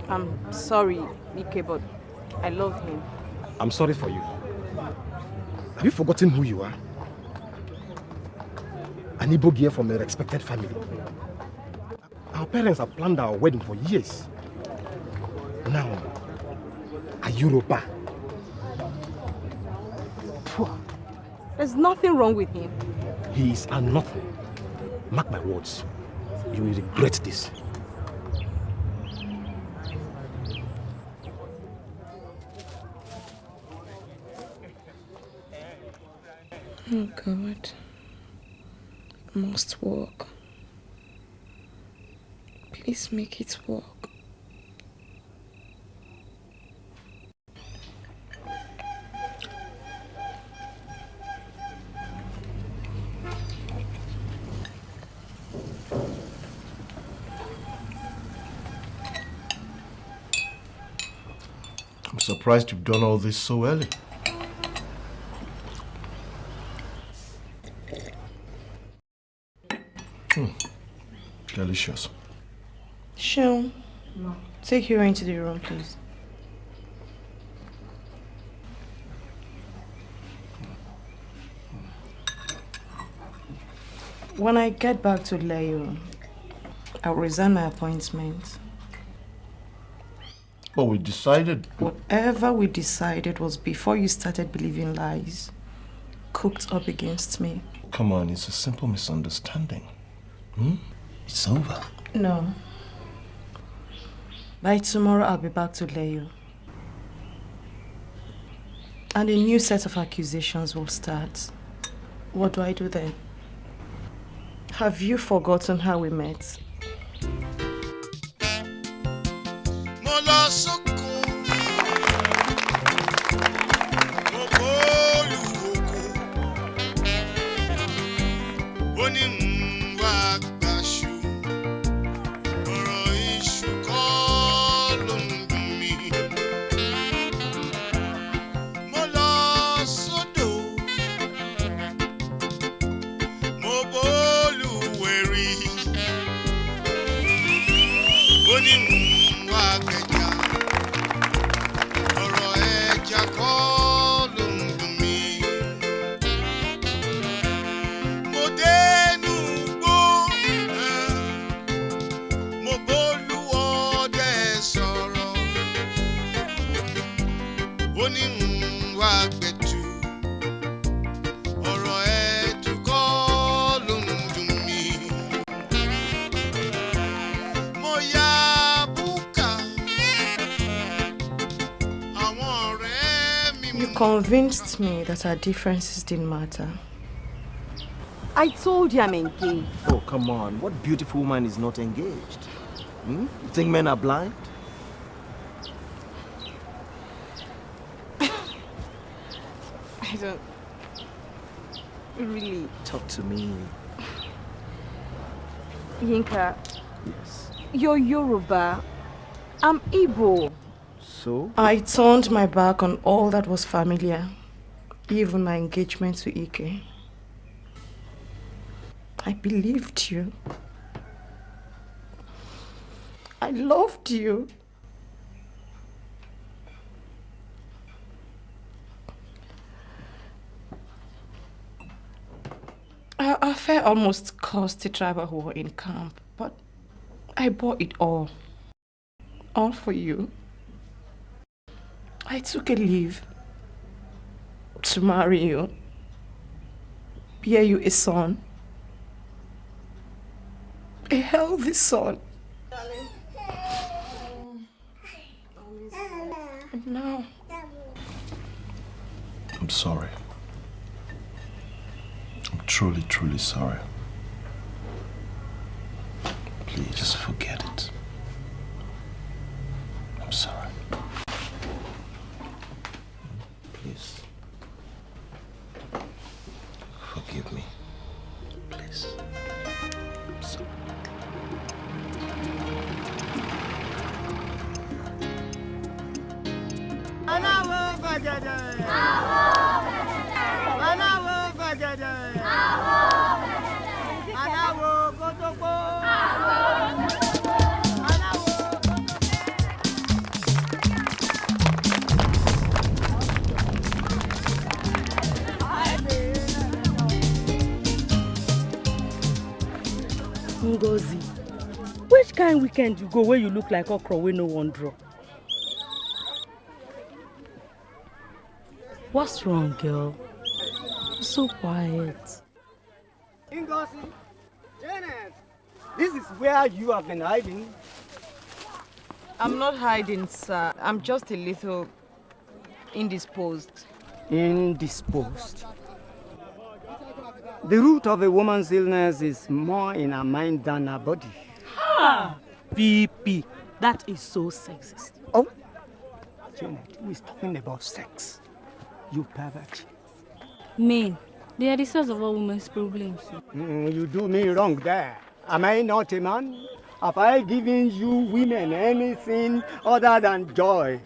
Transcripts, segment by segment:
I'm sorry, Ike, but I love him. I'm sorry for you. Have you forgotten who you are? An Igbo girl from a respected family. Our parents have planned our wedding for years. Now, a Yoruba. There's nothing wrong with him. He is a nothing. Mark my words. You will regret this. Oh God. I must walk. Please make it work. I'm surprised you've done all this so early. Delicious. Sure. Take her into the room, please. When I get back to Leo, I'll resign my appointment. But we decided... Whatever we decided was before you started believing lies cooked up against me. Come on, it's a simple misunderstanding. It's over. No. By tomorrow, I'll be back to Leo. And a new set of accusations will start. What do I do then? Have you forgotten how we met? Convinced me that our differences didn't matter. I told you I'm engaged. Oh, come on. What beautiful woman is not engaged? You think men are blind? I don't... really... Talk to me. Yinka. Yes. You're Yoruba. I'm Igbo. So? I turned my back on all that was familiar, even my engagement to Ike. I believed you. I loved you. Our affair almost caused a tribal war in camp, but I bore it all. All for you. I took a leave to marry you, bear you a son, a healthy son. And now... I'm sorry. I'm truly, truly sorry. Please, just forget it. I'm sorry. Please. Forgive me. Please. I'm sorry. Which kind weekend you go where you look like okra wey no one draw? What's wrong, girl? You're so quiet. Ngozi, Janet, this is where you have been hiding. I'm not hiding, sir. I'm just a little indisposed. Indisposed. The root of a woman's illness is more in her mind than her body. Ah, VP, that is so sexist. Oh, Janet, who is talking about sex? You pervert. Men, they are the source of all women's problems. You do me wrong there. Am I not a man? Have I given you women anything other than joy?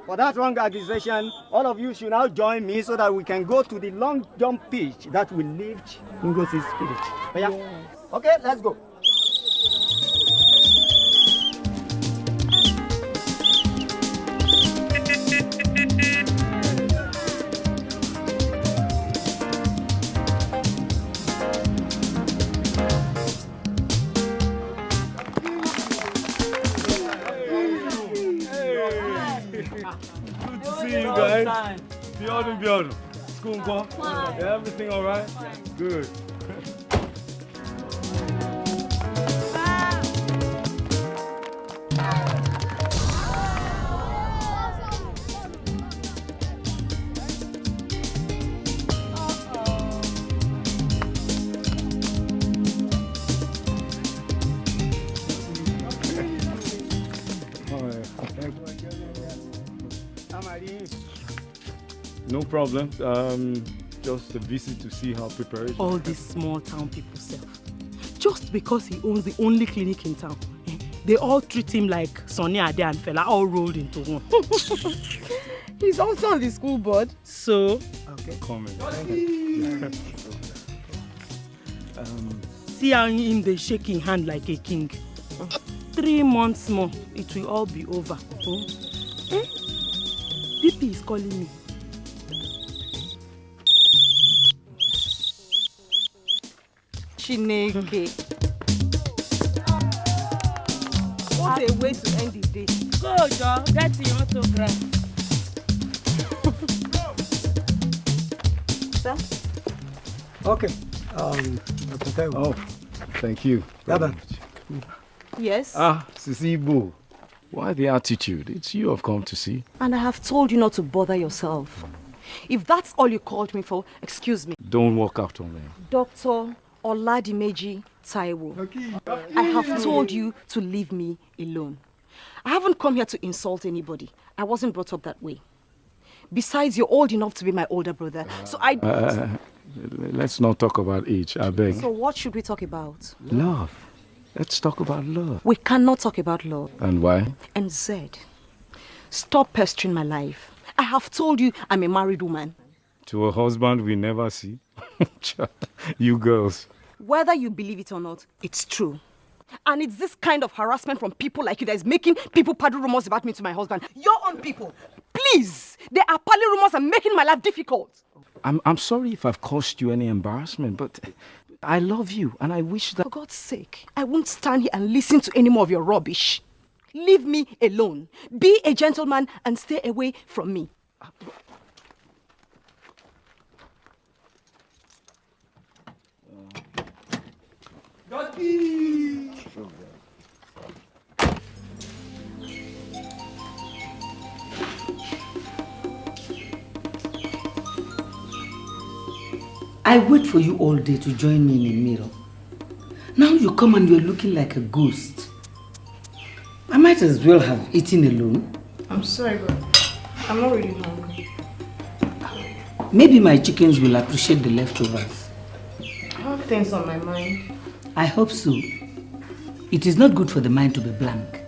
For that wrong accusation, all of you should now join me so that we can go to the long jump pitch that will lift Ngosi's spirit. Yeah? Yes. Okay, let's go. Guys, Bjorn. School, everything all right? Good. No problem. Just a visit to see how preparation. All these small town people self. Just because he owns the only clinic in town, they all treat him like Sonny Ade and Fela all rolled into one. He's also on the school board. So, okay. Comment. See how him they shaking hand like a king. 3 months more, it will all be over. VP is calling me. Chineke. What a way to end the day. Go, Joe. Get your autograph. Sir? Okay. Oh, thank you. Yes? Sisibo. Why the attitude? It's you I've come to see. And I have told you not to bother yourself. If that's all you called me for, excuse me. Don't walk out on me. Dr. Oladimeji Taiwo. I have told you to leave me alone. I haven't come here to insult anybody. I wasn't brought up that way. Besides, you're old enough to be my older brother. So let's not talk about age, I beg. So what should we talk about? Love. Let's talk about love. We cannot talk about love. And why? And Zed, stop pestering my life. I have told you I'm a married woman. To a husband we never see. You girls. Whether you believe it or not, it's true. And it's this kind of harassment from people like you that is making people paddle rumors about me to my husband. Your own people, please, they are paddling rumors and making my life difficult. I'm sorry if I've caused you any embarrassment, but I love you and I wish that... For God's sake, I won't stand here and listen to any more of your rubbish. Leave me alone. Be a gentleman and stay away from me. I wait for you all day to join me in a mirror. Now you come and you're looking like a ghost. I might as well have eaten alone. I'm sorry, but I'm not really hungry. Maybe my chickens will appreciate the leftovers. I have things on my mind. I hope so. It is not good for the mind to be blank.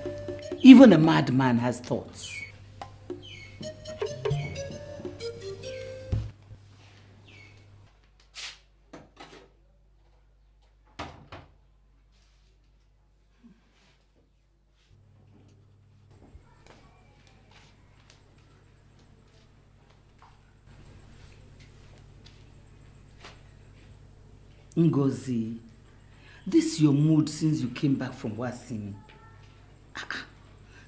Even a madman has thoughts. Ngozi, This is your mood since you came back from Wasini.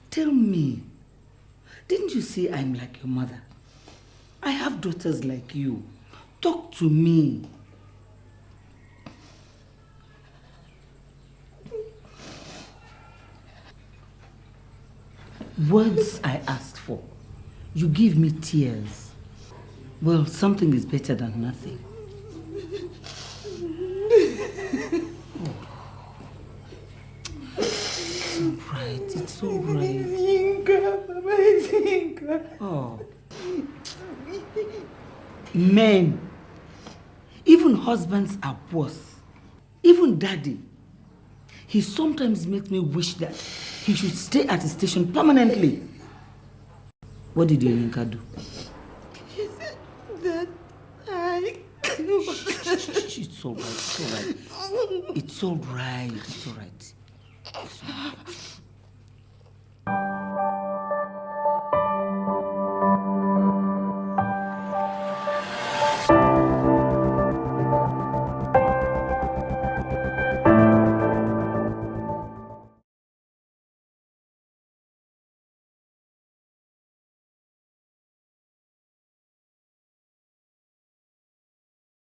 Tell me, didn't you say I'm like your mother? I have daughters like you. Talk to me. Words I asked for. You give me tears. Well, something is better than nothing. It's all right. Yinka, Mama, it's Yinka. Oh. Men. Even husbands are worse. Even daddy. He sometimes makes me wish that he should stay at the station permanently. What did your Yinka do? He said that It's all right, it's all right. It's all right. It's all right.